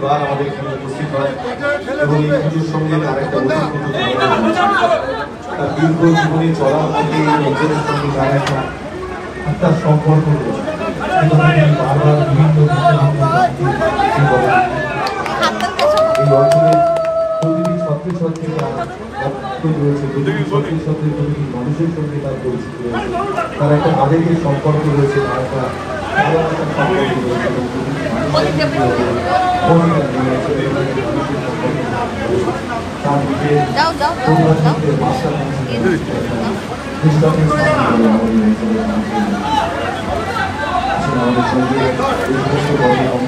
প্রতিবার আমাদের এখানে উপস্থিত হয় এবং এই পুজোর সঙ্গে তার একটা তার দীর্ঘ জীবনে চলার মধ্যে এই অঞ্চলের সঙ্গে তার একটা আত্মার সম্পর্ক রয়েছে। বারবার বিভিন্ন এই অঞ্চলের প্রতিটি ছত্রে ছত্রে তার রয়েছে, প্রতিটি ছত্রে ছত্রে প্রতিটি মানুষের সঙ্গে তার পরিচিতি রয়েছে, তার একটা আবেগের সম্পর্ক রয়েছে, তার একটা আমাদের সঙ্গে এই সমস্ত কর্মকাণ্ডে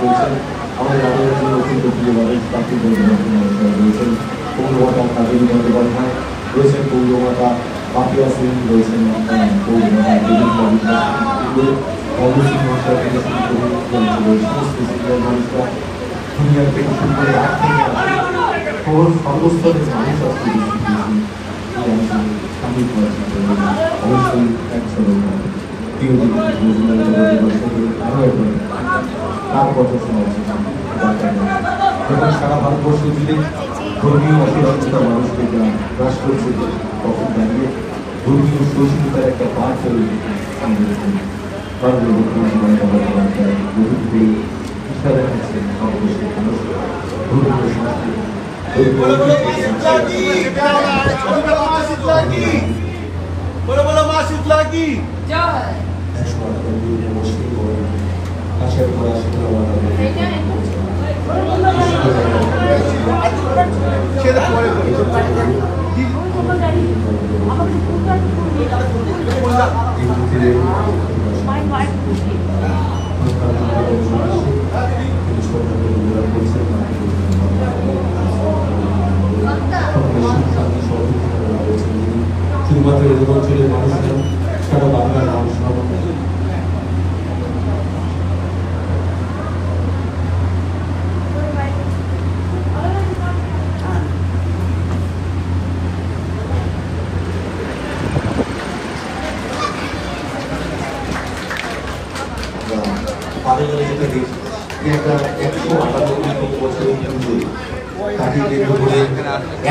রয়েছেন আমাদের আরো একজন অত্যন্ত প্রিয় মানুষ তাকে রয়েছেন পৌরমাতা কাবেরী বন্দ্যোপাধ্যায়, রয়েছেন পৌরমাতা পাপিয়া সিং, রয়েছেন পৌরমাতা সমস্ত সিনিয়র মানুষরা দুনিয়ার থেকে শুরু করে সর্বস্তরের মানুষ আসতে অবশ্যই একসাথে প্রিয় আরো একবার তার কথা শোনা উচিত। সারা ভারতবর্ষ জুড়ে ধর্মীয় অসহিষ্ণুতা মানুষকে গ্রাস করছে, তখন দাঁড়িয়ে ধর্মীয় সহিষ্ণুতার একটা পাঠ হয়ে শিক্ষা দেখাচ্ছে ভারতবর্ষের মানুষ ধর্মীয় সংস্কৃতি। শুধুমাত্র এই অঞ্চলের মানুষ সারা বাংলার মানুষ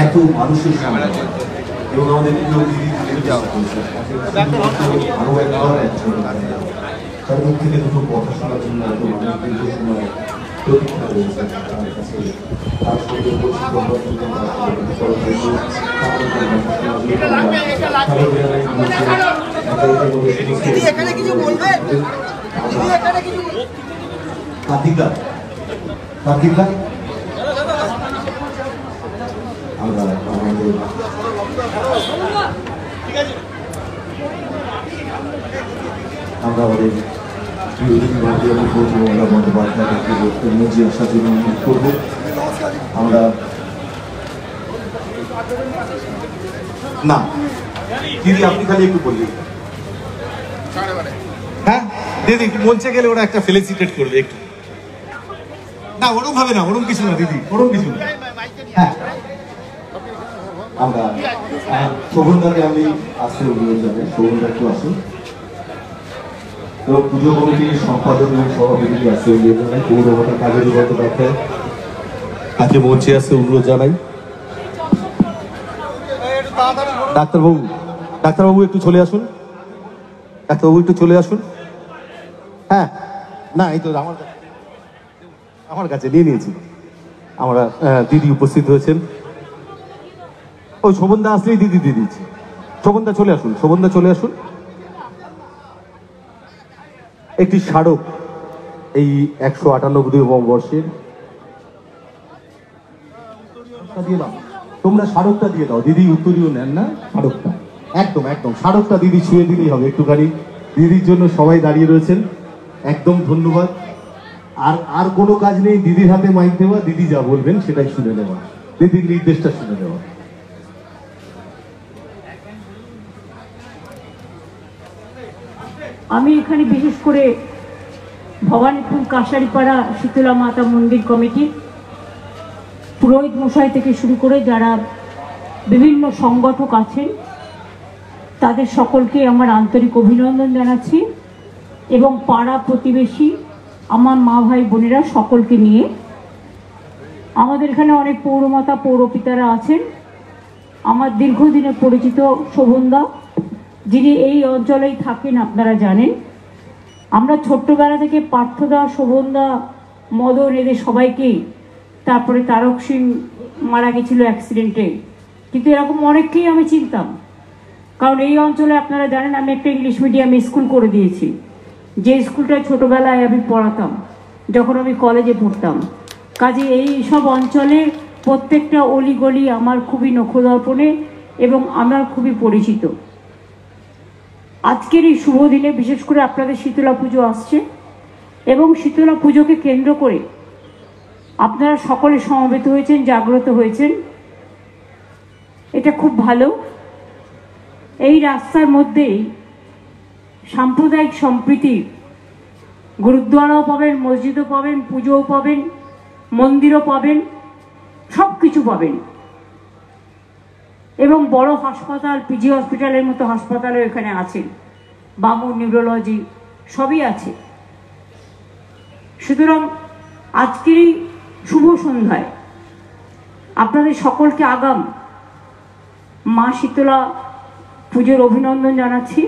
এত মানুষের সামনে এবং আমাদের আরো একবার তার মুখ থেকে দুটো কথা শোনার জন্য এত মানুষ দীর্ঘ সময় প্রতীক্ষা রয়েছে তার কাছে, তার সঙ্গে কার্তিকা কার্তিকা আমরা আমাদের আমরা আমাদের বন্দ্যোপাধ্যায়কে মঞ্চে আসার জন্য অনুরোধ করব। আমরা না দিদি আপনি খালি একটু বললেন, হ্যাঁ দিদি মঞ্চে গেলে ওরা একটা ফেলিসিটেট করবে একটু, না ওরম ভাবে না, ওরম কিছু না দিদি, ওরম কিছু না। হ্যাঁ আমরা শোভনদাকে আমি আসতে অনুরোধ জানাই, শোভনদা একটু আসুন এবং পুজো কমিটির সম্পাদক এবং সভাপতি আসতে অনুরোধ জানাই, পৌরমাতা কাবেরী বন্দ্যোপাধ্যায় তাকে মঞ্চে আসতে অনুরোধ জানাই। ডাক্তারবাবু একটু চলে আসুন, ডাক্তারবাবু একটু চলে আসুন। হ্যাঁ না এই তো আমার কাছে নিয়ে নিয়েছি। আমরা দিদি উপস্থিত হয়েছেন, ওই শোভনদা আসলেই দিদি দিয়ে দিচ্ছি। শোভনদা চলে আসুন, শোভনদা চলে আসুন। একটি স্মারক এই 198তম বর্ষের, তোমরা স্মারকটা দিয়ে দাও দিদি, উত্তরীয় নেন না স্মারকটা, একদম একদম স্মারকটা দিদি ছুঁয়ে দিলেই হবে একটুখানি। দিদির জন্য সবাই দাঁড়িয়ে রয়েছেন, একদম ধন্যবাদ। আর কোনো কাজ নেই, দিদির হাতে মাইক দেওয়া, দিদি যা বলবেন সেটাই শুনে নেওয়া, দিদির নির্দেশটা শুনে নেওয়া। আমি এখানে বিশেষ করে ভবানীপুর কাশারিপাড়া শীতলা মাতা মন্দির কমিটি, পুরোহিত মশাই থেকে শুরু করে যারা বিভিন্ন সংগঠক আছেন তাদের সকলকে আমার আন্তরিক অভিনন্দন জানাচ্ছি এবং পাড়া প্রতিবেশী আমার মা ভাই বোনেরা সকলকে নিয়ে। আমাদের এখানে অনেক পৌরমাতা পৌরপিতারা আছেন। আমার দীর্ঘদিনের পরিচিত শোভনদা, যিনি এই অঞ্চলেই থাকেন, আপনারা জানেন। আমরা ছোট্টবেলা থেকে পার্থদা, শোভনদা, মদন, এদের সবাইকেই, তারপরে তারক সিং মারা গেছিল অ্যাক্সিডেন্টে, কিন্তু এরকম অনেককেই আমি চিনতাম। কারণ এই অঞ্চলে আপনারা জানেন আমি একটা ইংলিশ মিডিয়াম স্কুল করে দিয়েছি, যে স্কুলটায় ছোটোবেলায় আমি পড়াতাম যখন আমি কলেজে পড়তাম। কাজে এই সব অঞ্চলের প্রত্যেকটা অলিগলি আমার খুবই নখদর্পণে এবং আমার খুবই পরিচিত। আজকের এই শুভ দিনে বিশেষ করে আপনাদের শীতলা পুজো আসছে এবং শীতলা পুজোকে কেন্দ্র করে আপনারা সকলে সমবেত হয়েছেন, জাগ্রত হয়েছেন, এটা খুব ভালো। এই রাস্তার মধ্যেই সাম্প্রদায়িক সম্প্রীতি, গুরুদ্বারাও পাবেন, মসজিদও পাবেন, পুজোও পাবেন, মন্দিরও পাবেন, সব কিছু পাবেন। এবং বড় হাসপাতাল, পিজি হসপিটালের মতো হাসপাতালও এখানে আছে, বামু, নিউরোলজি সবই আছে। সুতরাং আজকের এই শুভ সন্ধ্যায় আপনাদের সকলকে আগাম মা শীতলা পুজোর অভিনন্দন জানাচ্ছি।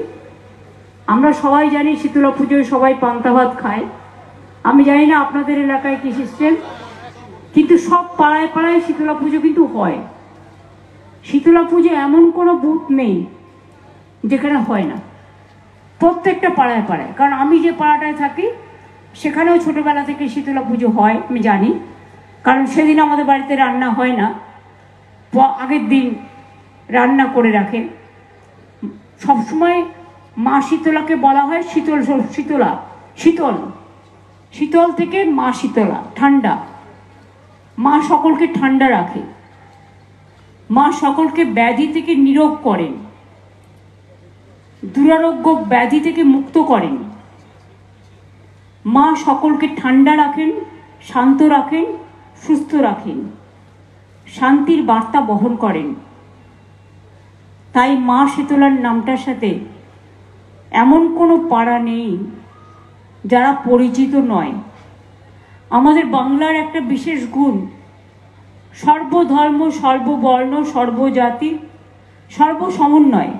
আমরা সবাই জানি শীতলা পুজোয় সবাই পান্তা ভাত খায়। আমি জানি না আপনাদের এলাকায় কি সিস্টেম, কিন্তু সব পাড়ায় পাড়ায় শীতলা পুজো কিন্তু হয়। শীতলা পুজো এমন কোনো বুথ নেই যেখানে হয় না, প্রত্যেকটা পাড়ায় পাড়ায়। কারণ আমি যে পাড়াটায় থাকি সেখানেও ছোটোবেলা থেকে শীতলা পুজো হয়, আমি জানি। কারণ সেদিন আমাদের বাড়িতে রান্না হয় না, আগের দিন রান্না করে রাখে। সবসময় মা শীতলাকে বলা হয় শীতল, শীতলা, শীতল, শীতল থেকে মা শীতলা, ঠান্ডা। মা সকলকে ঠান্ডা রাখে, মা সকলকে ব্যাধি থেকে নিরোগ করেন, দুরারোগ্য ব্যাধি থেকে মুক্ত করেন। মা সকলকে ঠান্ডা রাখেন, শান্ত রাখেন, সুস্থ রাখেন, শান্তির বার্তা বহন করেন। তাই মা শীতলার নামটার সাথে এমন কোনো পাড়া নেই যারা পরিচিত নয়। আমাদের বাংলার একটা বিশেষ গুণ, সর্বধর্ম, সর্ববর্ণ, সর্বজাতি, সর্বসমন্বয়।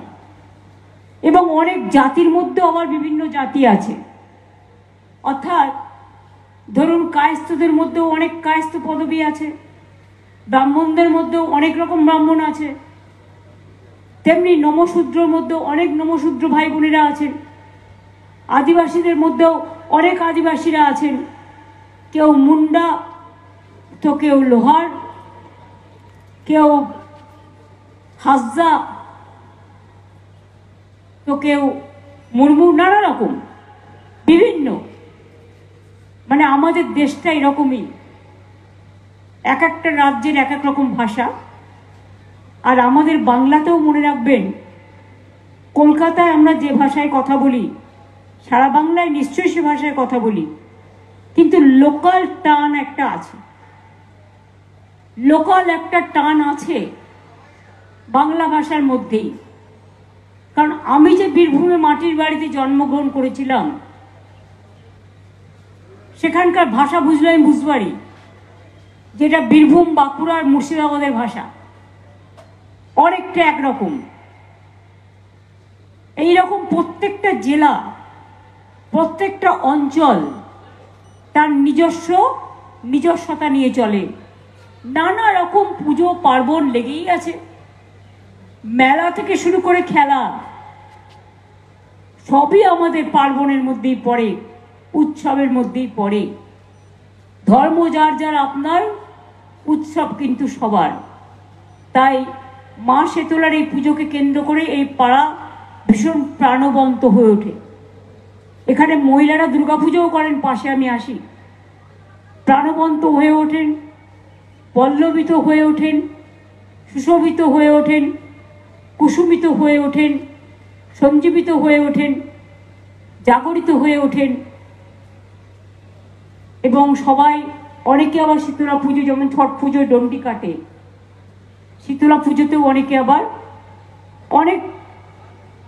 এবং অনেক জাতির মধ্যে আবার বিভিন্ন জাতি আছে। অর্থাৎ ধরুন কায়স্থদের মধ্যেও অনেক কায়স্থ পদবী আছে, ব্রাহ্মণদের মধ্যেও অনেক রকম ব্রাহ্মণ আছে, তেমনি নমশূদ্রর মধ্যেও অনেক নমশূদ্র ভাই বোনেরা আছেন, আদিবাসীদের মধ্যেও অনেক আদিবাসীরা আছেন। কেউ মুন্ডা, তো কেউ লোহার, কেউ হাজরা, তো কেউ মুর্মু, নানা রকম বিভিন্ন। মানে আমাদের দেশটা এরকমই, এক একটা রাজ্যের এক এক রকম ভাষা। আর আমাদের বাংলাতেও মনে রাখবেন, কলকাতায় আমরা যে ভাষায় কথা বলি, সারা বাংলায় নিশ্চয়ই সে ভাষায় কথা বলি, কিন্তু লোকাল টান একটা আছে, লোকাল একটা টান আছে বাংলা ভাষার মধ্যেই। কারণ আমি যে বীরভূমে মাটির বাড়িতে জন্মগ্রহণ করেছিলাম, সেখানকার ভাষা বুঝলে আমি বুঝতে পারি যেটা বীরভূম, বাঁকুড়া আর মুর্শিদাবাদের ভাষা অনেকটা একরকম। এইরকম প্রত্যেকটা জেলা, প্রত্যেকটা অঞ্চল তার নিজস্বতা নিয়ে চলে। নানা রকম পুজো পার্বণ লেগেই আছে, মেলা থেকে শুরু করে খেলা সবই আমাদের পার্বণের মধ্যেই পড়ে, উৎসবের মধ্যেই পড়ে। ধর্ম যার যার আপনার, উৎসব কিন্তু সবার। তাই মা শীতলার এই পুজোকে কেন্দ্র করে এই পাড়া ভীষণ প্রাণবন্ত হয়ে ওঠে। এখানে মহিলারা দুর্গাপুজোও করেন, পাশে আমি আসি, প্রাণবন্ত হয়ে ওঠেন, পল্লবিত হয়ে ওঠেন, সুশোভিত হয়ে ওঠেন, কুসুমিত হয়ে ওঠেন, সঞ্জীবিত হয়ে ওঠেন, জাগরিত হয়ে ওঠেন। এবং সবাই, অনেকে আবার শীতলা পুজো, যেমন ছট পুজোয় ডন্ডি কাটে, শীতলা পুজোতেও অনেকে আবার অনেক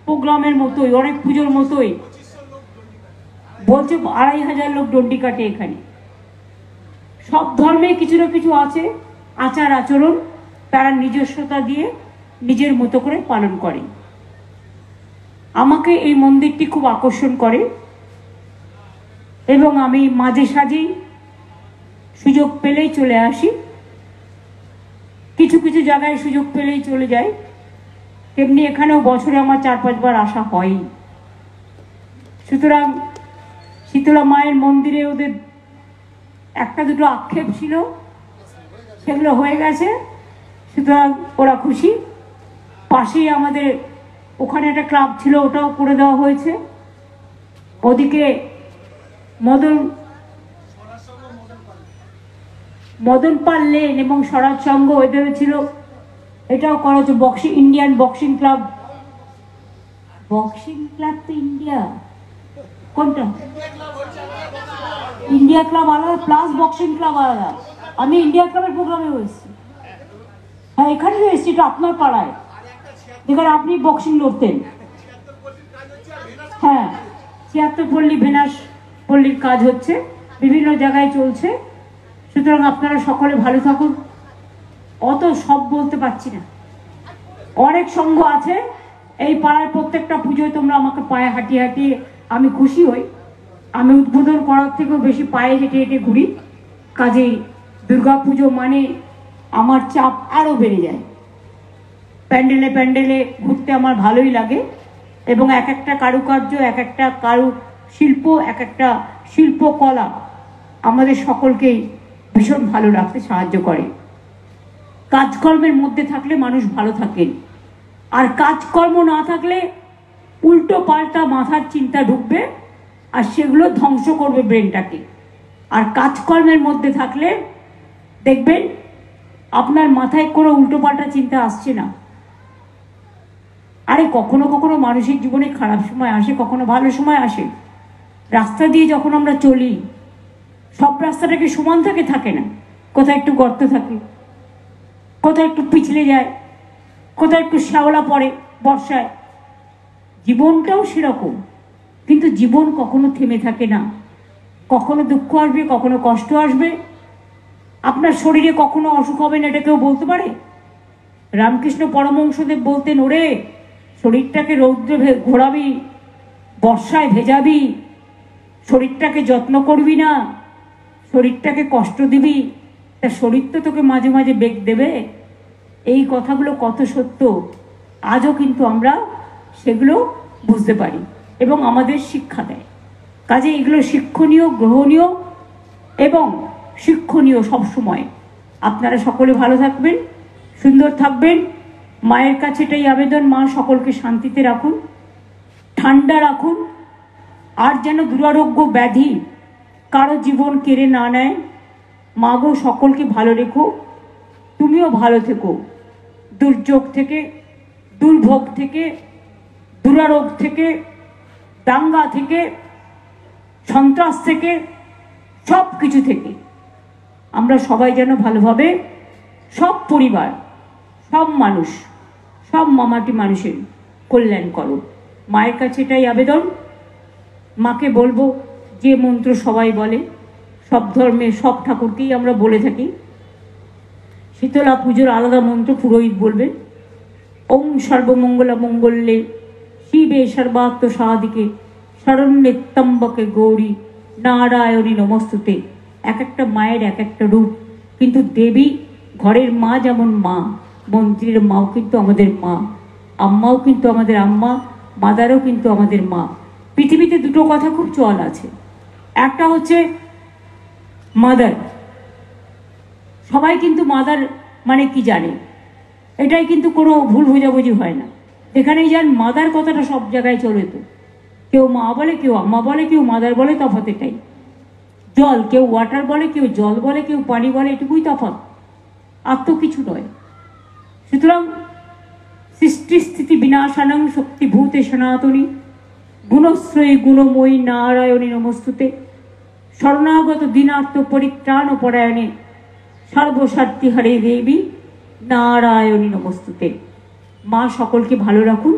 প্রোগ্রামের মতোই, অনেক পুজোর মতোই বলছে 2500 লোক ডন্ডি কাটে এখানে। সব ধর্মে কিছু না কিছু আছে, আচার আচরণ তারা নিজস্বতা দিয়ে নিজের মতো করে পালন করে। আমাকে এই মন্দিরটি খুব আকর্ষণ করে এবং আমি মাঝে সাঝেই সুযোগ পেলেই চলে আসি, কিছু কিছু জায়গায় সুযোগ পেলেই চলে যাই। তেমনি এখানেও বছরে আমার 4-5 বার আসা হয়। সুতরাং শীতলা মায়ের মন্দিরে ওদের একটা দুটো আক্ষেপ ছিল, সেগুলো হয়ে গেছে, সুতরাং ওরা খুশি। পাশেই আমাদের ওখানে একটা ক্লাব ছিল, ওটাও করে দেওয়া হয়েছে। ওদিকে মদন পাল লেন এবং স্বরাজ সংঘ এদেরও ছিল, এটাও করা হচ্ছে। ইন্ডিয়ান বক্সিং ক্লাব তো ইন্ডিয়া কোনটা? ইন্ডিয়া ক্লাব আলাদা প্লাস বক্সিং ক্লাব আলাদা। আমি ইন্ডিয়া ক্লাবের প্রোগ্রামে এসেছি। হ্যাঁ, এখানে এসেছি, এটা আপনার পাড়ায়, যেখানে আপনি বক্সিং লড়তেন। হ্যাঁ, 76 পল্লী ভেনাস পল্লীর কাজ হচ্ছে, বিভিন্ন জায়গায় চলছে। সুতরাং আপনারা সকলে ভালো থাকুন। অত সব বলতে পারছি না, অনেক সংঘ আছে এই পাড়ায়। প্রত্যেকটা পুজোয় তোমরা আমাকে পায়ে হাঁটিয়ে হাঁটিয়ে আমি খুশি হই। আমি উদ্বোধন করার থেকেও বেশি পায়ে হেঁটে হেঁটে ঘুরি। কাজেই দুর্গাপুজো মানে আমার চাপ আরও বেড়ে যায়। প্যান্ডেলে প্যান্ডেলে ঘুরতে আমার ভালোই লাগে এবং এক একটা কারুকার্য, এক একটা কারু শিল্প, এক একটা শিল্পকলা আমাদের সকলকেই ভীষণ ভালো রাখতে সাহায্য করে। কাজকর্মের মধ্যে থাকলে মানুষ ভালো থাকেন, আর কাজকর্ম না থাকলে উল্টো পাল্টা মাথার চিন্তা ঢুকবে আর সেগুলো ধ্বংস করবে ব্রেনটাকে। আর কাজকর্মের মধ্যে থাকলে দেখবেন আপনার মাথায় কোনো উল্টো পাল্টা চিন্তা আসছে না। আরে কখনো কখনো মানুষের জীবনে খারাপ সময় আসে, কখনো ভালো সময় আসে। রাস্তা দিয়ে যখন আমরা চলি, সব রাস্তাটাকে সমান থাকে না। কোথায় একটু গর্ত থাকে, কোথায় একটু পিছলে যায়, কোথায় একটু শ্যাওলা পড়ে বর্ষায়। জীবনটাও সেরকম, কিন্তু জীবন কখনো থেমে থাকে না। কখনো দুঃখ আসবে, কখনো কষ্ট আসবে। আপনার শরীরে কখনো অসুখ হবে না, এটা কেউ বলতে পারে? রামকৃষ্ণ পরমহংসদেব বলতেন, ওরে শরীরটাকে রৌদ্রে ঘোরাবি, বর্ষায় ভেজাবি, শরীরটাকে যত্ন করবি না, শরীরটাকে কষ্ট দিবি, তা শরীর তো তোকে মাঝে মাঝে বেগ দেবে। এই কথাগুলো কত সত্য, আজও কিন্তু আমরা সেগুলো বুঝতে পারি এবং আমাদের শিক্ষা দেয়। কাজে এগুলো শিক্ষণীয়, গ্রহণীয় এবং শিক্ষণীয় সবসময়। আপনারা সকলে ভালো থাকবেন, সুন্দর থাকবেন। মায়ের কাছে এটাই আবেদন, মা সকলকে শান্তিতে রাখুন, ঠান্ডা রাখুন, আর যেন দুরারোগ্য ব্যাধি কারো জীবন কেড়ে না নেয়। মা গো, সকলকে ভালো রেখো, তুমিও ভালো থেকো। দুর্যোগ থেকে, দুর্ভোগ থেকে, দুরারোগ থেকে, দাঙ্গা থেকে, সন্ত্রাস থেকে, সব কিছু থেকে আমরা সবাই যেন ভালোভাবে, সব পরিবার, সব মানুষ, সব মামাটি মানুষের কল্যাণ করো। মায়ের কাছে এটাই আবেদন। মাকে বলবো যে মন্ত্র সবাই বলে, সব ধর্মের সব ঠাকুরকেই আমরা বলে থাকি। শীতলা পুজোর আলাদা মন্ত্র পুরোহিত বলবেন, ওম সর্বমঙ্গলা মঙ্গলে শিবে সর্বাত্ম সাধিকে শরণ্যে ত্র্যম্বকে গৌরী নারায়ণী নমস্তুতে। এক একটা মায়ের এক একটা রূপ, কিন্তু দেবী ঘরের মা যেমন মা, মন্দিরের মাও কিন্তু আমাদের মা, আম্মাও কিন্তু আমাদের আম্মা, মাদারও কিন্তু আমাদের মা। পৃথিবীতে দুটো কথা খুব চল আছে, একটা হচ্ছে মাদার। সবাই কিন্তু মাদার মানে কি জানে, এটাই কিন্তু কোনো ভুল বোঝাবুঝি হয় না। যেখানেই যান মাদার কথাটা সব জায়গায় চলে। তো কেউ মা বলে, কেউ আম্মা বলে, কেউ মাদার বলে, তফাৎ এটাই। জল কেউ ওয়াটার বলে, কেউ জল বলে, কেউ পানি বলে, এটুকুই তফাৎ, আর তো কিছু নয়। সুতরাং সৃষ্টি স্থিতি বিনাশানং শক্তিভূতে সনাতনী গুণশ্রয়ী গুণময়ী নারায়ণী নমস্তুতে। শরণাগত দীনার্থ পরিত্রাণ পরায়ণে সর্বস্বার্থী হরে দেবী নারায়ণী নমস্তুতে। মা সকলকে ভালো রাখুন,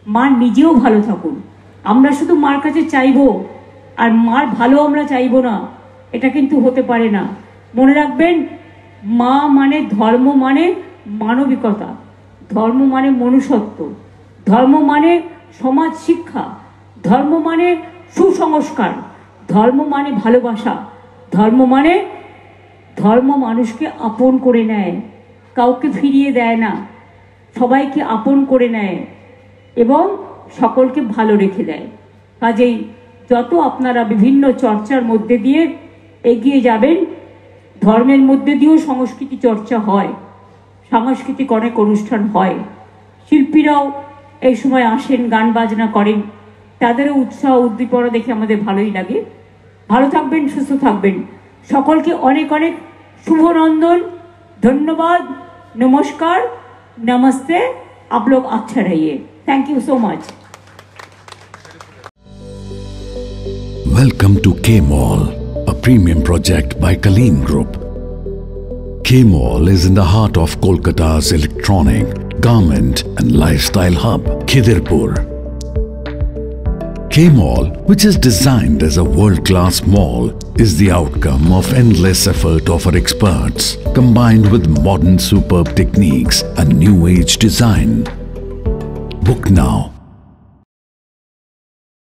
মা নিজেও ভালো থাকুন। আমরা শুধু মার কাছে চাইবো আর মার ভালো আমরা চাইবো না, এটা কিন্তু হতে পারে না। মনে রাখবেন, মা মানে ধর্ম, মানে মানবিকতা, ধর্ম মানে মনুষ্যত্ব, ধর্ম মানে সমাজ শিক্ষা, ধর্ম মানে সুসংস্কার, ধর্ম মানে ভালোবাসা, ধর্ম মানুষকে আপন করে নেয়, কাউকে ফিরিয়ে দেয় না, সবাইকে আপন করে নেয় এবং সকলকে ভালো রেখে দেয়। কাজেই যত আপনারা বিভিন্ন চর্চার মধ্যে দিয়ে এগিয়ে যাবেন, ধর্মের মধ্যে দিয়েও সংস্কৃতি চর্চা হয়, সাংস্কৃতিক অনেক অনুষ্ঠান হয়, শিল্পীরাও এই সময় আসেন, গান বাজনা করেন, তাদেরও উৎসাহ উদ্দীপনা দেখে আমাদের ভালোই লাগে। ভালো থাকবেন, সুস্থ থাকবেন। সকলকে অনেক অনেক শুভনন্দন, ধন্যবাদ, নমস্কার, नमस्ते। आप लोग अच्छा रहिए। Thank you so much. Welcome to K-Mall, a premium project by Kaleen Group. K-Mall is in the heart of Kolkata's electronic, garment and lifestyle hub, Khidirpur. K-Mall, which is designed as a world-class mall, is the outcome of endless effort of our experts, combined with modern superb techniques and new age design. Book now